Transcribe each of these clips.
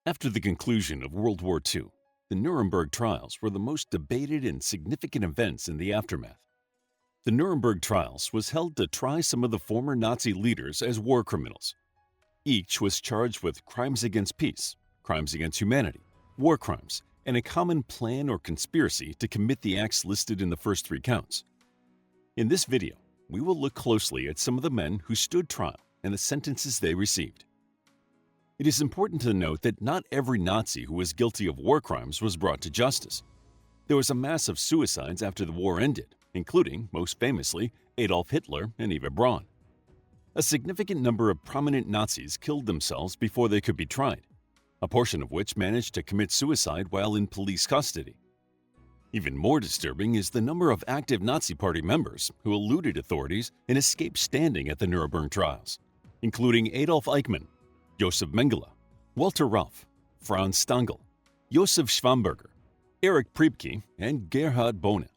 After the conclusion of World War II, the Nuremberg Trials were the most debated and significant events in the aftermath. The Nuremberg Trials was held to try some of the former Nazi leaders as war criminals. Each was charged with crimes against peace, crimes against humanity, war crimes, and a common plan or conspiracy to commit the acts listed in the first three counts. In this video, we will look closely at some of the men who stood trial and the sentences they received. It is important to note that not every Nazi who was guilty of war crimes was brought to justice. There was a mass of suicides after the war ended, including, most famously, Adolf Hitler and Eva Braun. A significant number of prominent Nazis killed themselves before they could be tried, a portion of which managed to commit suicide while in police custody. Even more disturbing is the number of active Nazi Party members who eluded authorities and escaped standing at the Nuremberg Trials, including Adolf Eichmann, Josef Mengele, Walter Rauff, Franz Stangl, Josef Schwamberger, Erich Priebke, and Gerhard Bohne.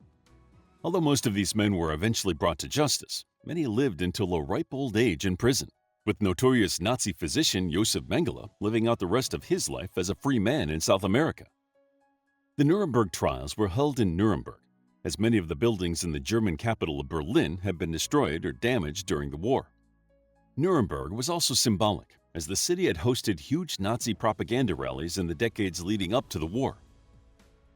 Although most of these men were eventually brought to justice, many lived until a ripe old age in prison, with notorious Nazi physician Josef Mengele living out the rest of his life as a free man in South America. The Nuremberg trials were held in Nuremberg, as many of the buildings in the German capital of Berlin had been destroyed or damaged during the war. Nuremberg was also symbolic, as the city had hosted huge Nazi propaganda rallies in the decades leading up to the war.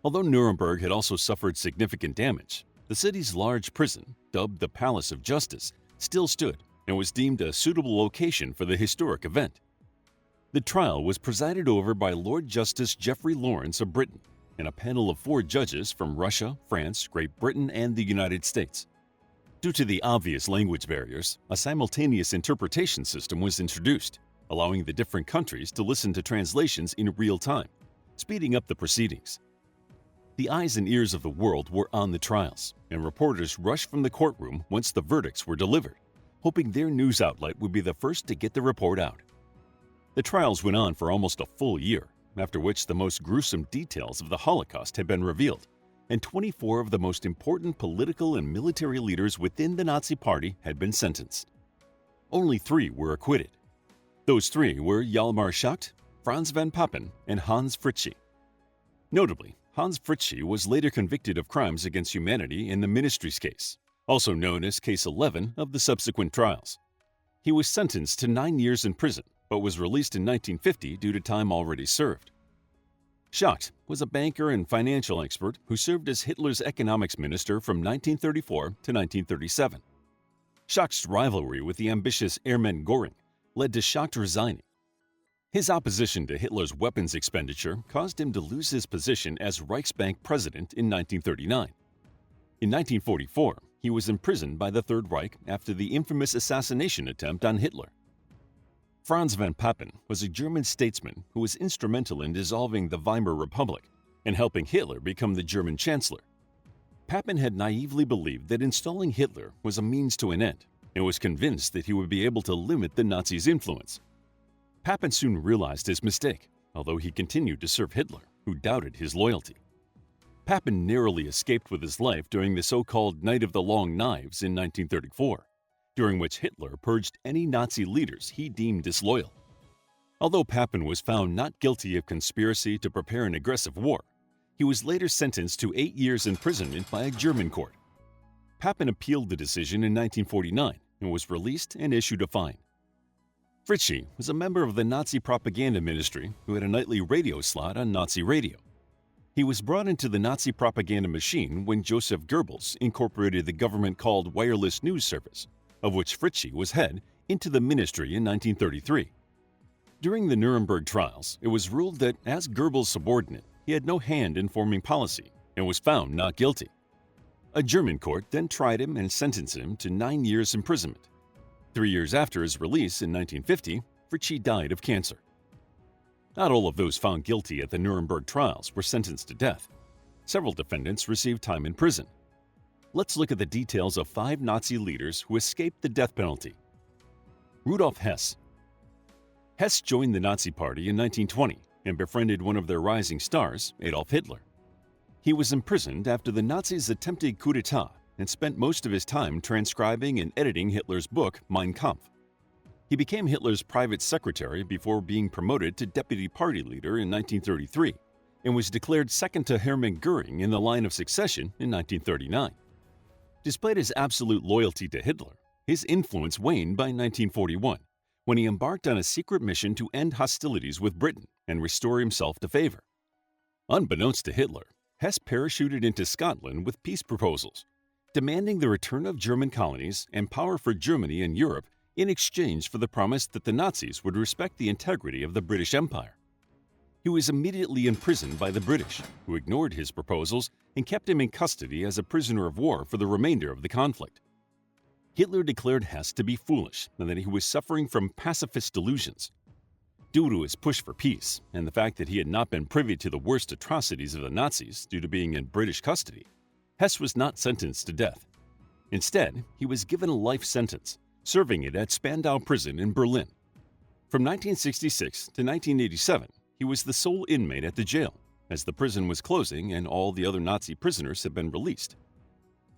Although Nuremberg had also suffered significant damage, the city's large prison, dubbed the Palace of Justice, still stood and was deemed a suitable location for the historic event. The trial was presided over by Lord Justice Geoffrey Lawrence of Britain and a panel of 4 judges from Russia, France, Great Britain, and the United States. Due to the obvious language barriers, a simultaneous interpretation system was introduced, allowing the different countries to listen to translations in real time, speeding up the proceedings. The eyes and ears of the world were on the trials, and reporters rushed from the courtroom once the verdicts were delivered, hoping their news outlet would be the first to get the report out. The trials went on for almost a full year, after which the most gruesome details of the Holocaust had been revealed, and 24 of the most important political and military leaders within the Nazi Party had been sentenced. Only 3 were acquitted. Those 3 were Hjalmar Schacht, Franz van Papen, and Hans Fritzsche. Notably, Hans Fritzsche was later convicted of crimes against humanity in the Ministries case, also known as Case 11 of the subsequent trials. He was sentenced to 9 years in prison, but was released in 1950 due to time already served. Schacht was a banker and financial expert who served as Hitler's economics minister from 1934 to 1937. Schacht's rivalry with the ambitious Hermann Göring led to Schacht resigning. His opposition to Hitler's weapons expenditure caused him to lose his position as Reichsbank president in 1939. In 1944, he was imprisoned by the Third Reich after the infamous assassination attempt on Hitler. Franz van Papen was a German statesman who was instrumental in dissolving the Weimar Republic and helping Hitler become the German chancellor. Papen had naively believed that installing Hitler was a means to an end and was convinced that he would be able to limit the Nazis' influence. Papen soon realized his mistake, although he continued to serve Hitler, who doubted his loyalty. Papen narrowly escaped with his life during the so-called Night of the Long Knives in 1934, during which Hitler purged any Nazi leaders he deemed disloyal. Although Papen was found not guilty of conspiracy to prepare an aggressive war, he was later sentenced to 8 years imprisonment by a German court. Papen appealed the decision in 1949 and was released and issued a fine. Fritzsche was a member of the Nazi propaganda ministry who had a nightly radio slot on Nazi radio. He was brought into the Nazi propaganda machine when Joseph Goebbels incorporated the government-called wireless news service, of which Fritzsche was head, into the ministry in 1933. During the Nuremberg trials, it was ruled that as Goebbels' subordinate, he had no hand in forming policy and was found not guilty. A German court then tried him and sentenced him to 9 years imprisonment. 3 years after his release in 1950, Fritzsche died of cancer. Not all of those found guilty at the Nuremberg trials were sentenced to death. Several defendants received time in prison. Let's look at the details of 5 Nazi leaders who escaped the death penalty. Rudolph Hess. Hess joined the Nazi Party in 1920 and befriended one of their rising stars, Adolf Hitler. He was imprisoned after the Nazis attempted coup d'etat and spent most of his time transcribing and editing Hitler's book Mein Kampf. He became Hitler's private secretary before being promoted to deputy party leader in 1933 and was declared second to Hermann Göring in the line of succession in 1939. Despite his absolute loyalty to Hitler, his influence waned by 1941, when he embarked on a secret mission to end hostilities with Britain and restore himself to favor. Unbeknownst to Hitler, Hess parachuted into Scotland with peace proposals, demanding the return of German colonies and power for Germany and Europe in exchange for the promise that the Nazis would respect the integrity of the British Empire. He was immediately imprisoned by the British, who ignored his proposals and kept him in custody as a prisoner of war for the remainder of the conflict. Hitler declared Hess to be foolish and that he was suffering from pacifist delusions. Due to his push for peace and the fact that he had not been privy to the worst atrocities of the Nazis due to being in British custody, Hess was not sentenced to death. Instead, he was given a life sentence, serving it at Spandau Prison in Berlin. From 1966 to 1987, he was the sole inmate at the jail, as the prison was closing and all the other Nazi prisoners had been released.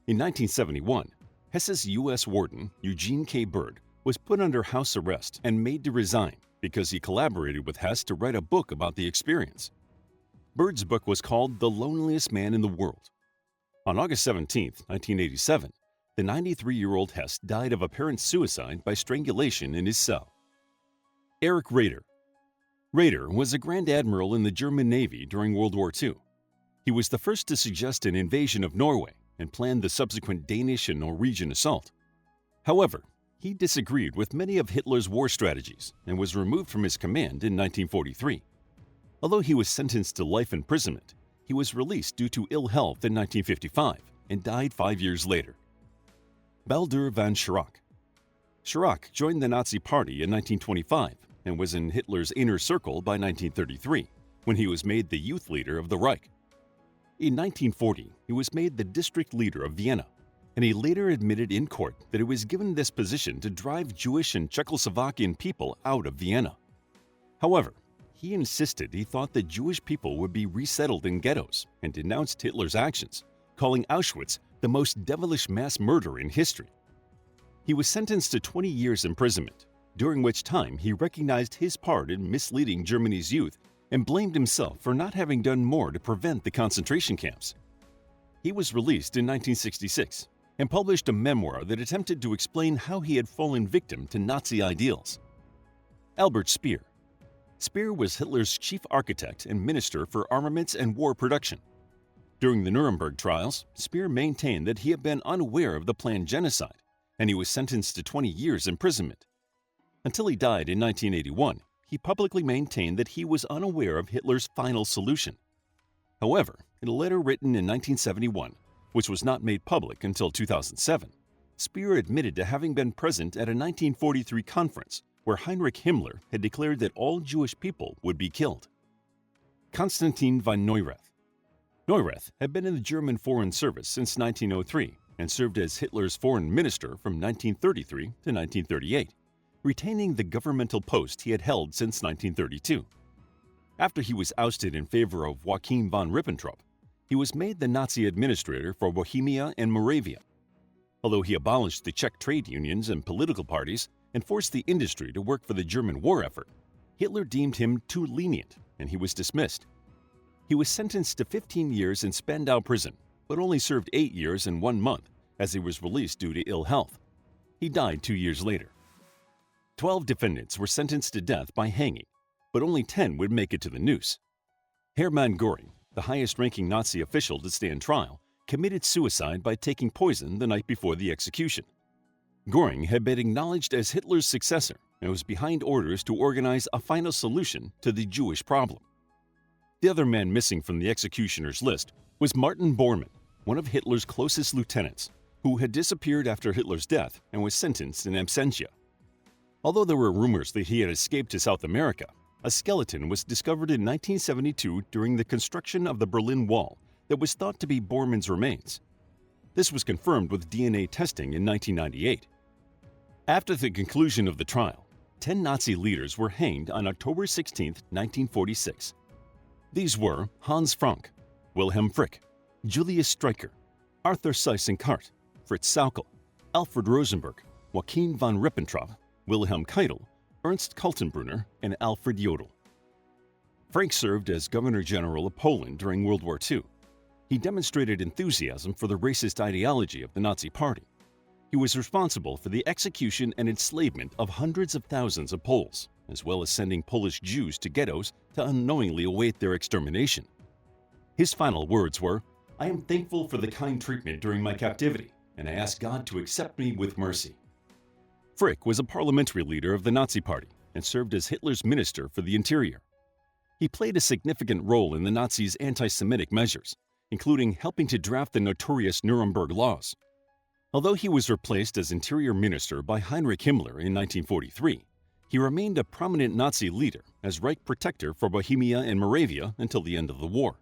In 1971, Hess's U.S. warden, Eugene K. Bird, was put under house arrest and made to resign because he collaborated with Hess to write a book about the experience. Bird's book was called The Loneliest Man in the World. On August 17, 1987, the 93-year-old Hess died of apparent suicide by strangulation in his cell. Erich Raeder. Raeder was a Grand Admiral in the German Navy during World War II. He was the first to suggest an invasion of Norway and planned the subsequent Danish and Norwegian assault. However, he disagreed with many of Hitler's war strategies and was removed from his command in 1943. Although he was sentenced to life imprisonment, he was released due to ill health in 1955 and died 5 years later. Baldur van Schaack. Schaack joined the Nazi Party in 1925 and was in Hitler's inner circle by 1933, when he was made the youth leader of the Reich. In 1940, he was made the district leader of Vienna, and he later admitted in court that he was given this position to drive Jewish and Czechoslovakian people out of Vienna. However, he insisted he thought that Jewish people would be resettled in ghettos and denounced Hitler's actions, calling Auschwitz the most devilish mass murder in history. He was sentenced to 20 years imprisonment, during which time he recognized his part in misleading Germany's youth and blamed himself for not having done more to prevent the concentration camps. He was released in 1966 and published a memoir that attempted to explain how he had fallen victim to Nazi ideals. Albert Speer. Speer was Hitler's chief architect and minister for armaments and war production. During the Nuremberg Trials, Speer maintained that he had been unaware of the planned genocide, and he was sentenced to 20 years imprisonment. Until he died in 1981, he publicly maintained that he was unaware of Hitler's final solution. However, in a letter written in 1971, which was not made public until 2007, Speer admitted to having been present at a 1943 conference where Heinrich Himmler had declared that all Jewish people would be killed. Konstantin von Neurath. Neurath had been in the German Foreign Service since 1903 and served as Hitler's foreign minister from 1933 to 1938, retaining the governmental post he had held since 1932. After he was ousted in favor of Joachim von Ribbentrop, he was made the Nazi administrator for Bohemia and Moravia. Although he abolished the Czech trade unions and political parties and forced the industry to work for the German war effort, Hitler deemed him too lenient and he was dismissed. He was sentenced to 15 years in Spandau prison, but only served 8 years and 1 month as he was released due to ill health. He died 2 years later. 12 defendants were sentenced to death by hanging, but only 10 would make it to the noose. Hermann Göring, the highest-ranking Nazi official to stand trial, committed suicide by taking poison the night before the execution. Göring had been acknowledged as Hitler's successor and was behind orders to organize a final solution to the Jewish problem. The other man missing from the executioner's list was Martin Bormann, one of Hitler's closest lieutenants, who had disappeared after Hitler's death and was sentenced in absentia. Although there were rumors that he had escaped to South America, a skeleton was discovered in 1972 during the construction of the Berlin Wall that was thought to be Bormann's remains. This was confirmed with DNA testing in 1998. After the conclusion of the trial, 10 Nazi leaders were hanged on October 16, 1946. These were Hans Frank, Wilhelm Frick, Julius Streicher, Arthur Seyss-Inquart, Fritz Sauckel, Alfred Rosenberg, Joachim von Ribbentrop, Wilhelm Keitel, Ernst Kaltenbrunner, and Alfred Jodl. Frank served as Governor General of Poland during World War II. He demonstrated enthusiasm for the racist ideology of the Nazi Party. He was responsible for the execution and enslavement of hundreds of thousands of Poles, as well as sending Polish Jews to ghettos to unknowingly await their extermination. His final words were, "I am thankful for the kind treatment during my captivity, and I ask God to accept me with mercy." Frick was a parliamentary leader of the Nazi Party and served as Hitler's Minister for the Interior. He played a significant role in the Nazis' anti-Semitic measures, including helping to draft the notorious Nuremberg laws. Although he was replaced as Interior Minister by Heinrich Himmler in 1943, he remained a prominent Nazi leader as Reich Protector for Bohemia and Moravia until the end of the war.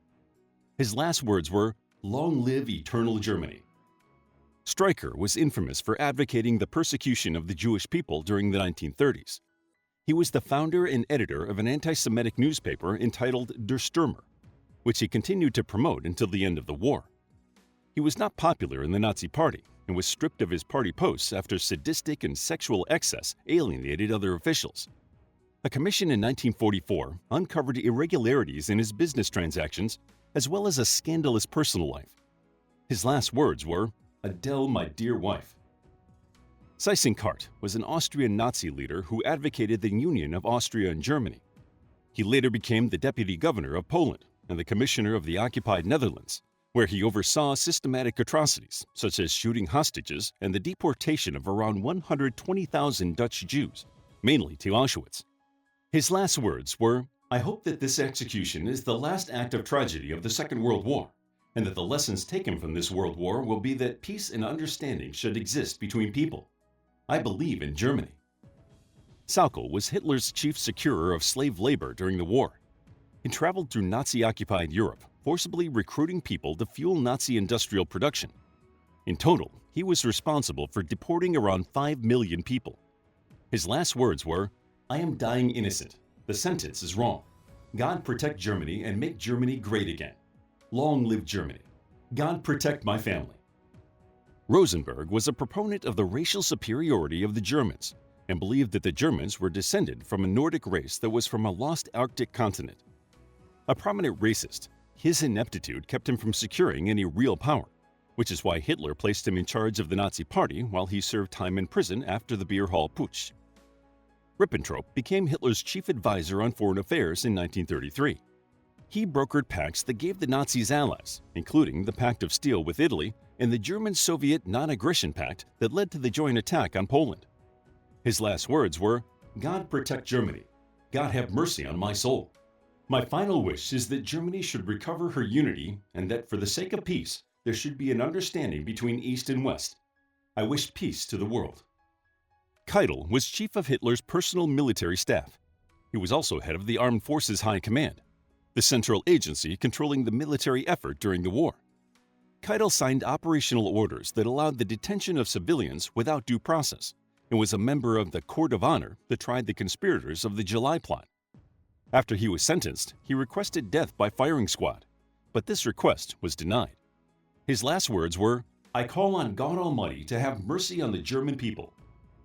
His last words were, "Long live eternal Germany." Streicher was infamous for advocating the persecution of the Jewish people during the 1930s. He was the founder and editor of an anti-Semitic newspaper entitled Der Stürmer, which he continued to promote until the end of the war. He was not popular in the Nazi Party and was stripped of his party posts after sadistic and sexual excess alienated other officials. A commission in 1944 uncovered irregularities in his business transactions as well as a scandalous personal life. His last words were, "Adele, my dear wife." Seyss-Inquart was an Austrian Nazi leader who advocated the union of Austria and Germany. He later became the deputy governor of Poland and the commissioner of the occupied Netherlands, where he oversaw systematic atrocities such as shooting hostages and the deportation of around 120,000 Dutch Jews, mainly to Auschwitz. His last words were, "I hope that this execution is the last act of tragedy of the Second World War, and that the lessons taken from this World War will be that peace and understanding should exist between people. I believe in Germany." Sauckel was Hitler's chief securer of slave labor during the war. He traveled through Nazi-occupied Europe, forcibly recruiting people to fuel Nazi industrial production. In total, he was responsible for deporting around 5 million people. His last words were, "I am dying innocent. The sentence is wrong. God protect Germany and make Germany great again. Long live Germany. God protect my family." Rosenberg was a proponent of the racial superiority of the Germans and believed that the Germans were descended from a Nordic race that was from a lost Arctic continent. A prominent racist, his ineptitude kept him from securing any real power, which is why Hitler placed him in charge of the Nazi Party while he served time in prison after the Beer Hall Putsch. Ribbentrop became Hitler's chief advisor on foreign affairs in 1933. He brokered pacts that gave the Nazis allies, including the Pact of Steel with Italy and the German-Soviet Non-Aggression Pact that led to the joint attack on Poland. His last words were, "God protect Germany. God have mercy on my soul. My final wish is that Germany should recover her unity and that for the sake of peace, there should be an understanding between East and West. I wish peace to the world." Keitel was chief of Hitler's personal military staff. He was also head of the Armed Forces High Command, the central agency controlling the military effort during the war. Keitel signed operational orders that allowed the detention of civilians without due process and was a member of the Court of Honor that tried the conspirators of the July plot. After he was sentenced, he requested death by firing squad, but this request was denied. His last words were, "I call on God Almighty to have mercy on the German people.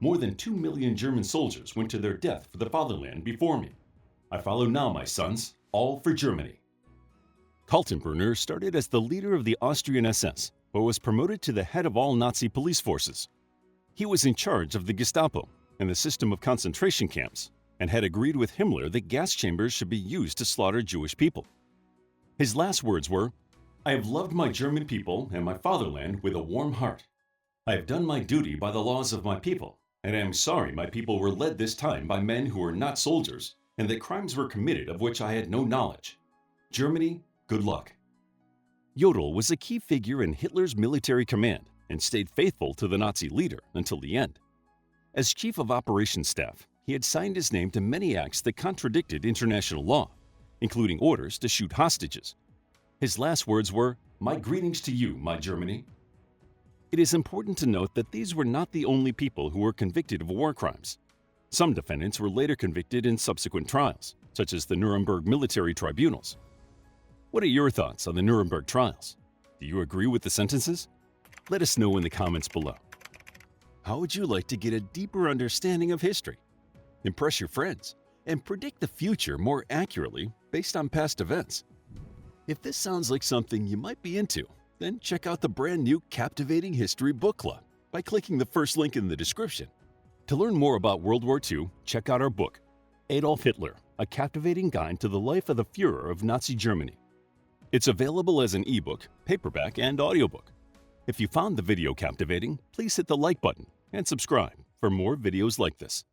More than 2 million German soldiers went to their death for the fatherland before me. I follow now, my sons, all for Germany." Kaltenbrunner started as the leader of the Austrian SS, but was promoted to the head of all Nazi police forces. He was in charge of the Gestapo and the system of concentration camps, and had agreed with Himmler that gas chambers should be used to slaughter Jewish people. His last words were, "I have loved my German people and my fatherland with a warm heart. I have done my duty by the laws of my people, and I am sorry my people were led this time by men who were not soldiers, and that crimes were committed of which I had no knowledge. Germany, good luck." Jodl was a key figure in Hitler's military command and stayed faithful to the Nazi leader until the end. As chief of operations staff, he had signed his name to many acts that contradicted international law, including orders to shoot hostages. His last words were, "My greetings to you, my Germany." It is important to note that these were not the only people who were convicted of war crimes. Some defendants were later convicted in subsequent trials, such as the Nuremberg military tribunals. What are your thoughts on the Nuremberg Trials? Do you agree with the sentences? Let us know in the comments below. How would you like to get a deeper understanding of history, impress your friends, and predict the future more accurately based on past events? If this sounds like something you might be into, then check out the brand new Captivating History Book Club by clicking the first link in the description. To learn more about World War II, check out our book, Adolf Hitler, A Captivating Guide to the Life of the Führer of Nazi Germany. It's available as an ebook, paperback, and audiobook. If you found the video captivating, please hit the like button and subscribe for more videos like this.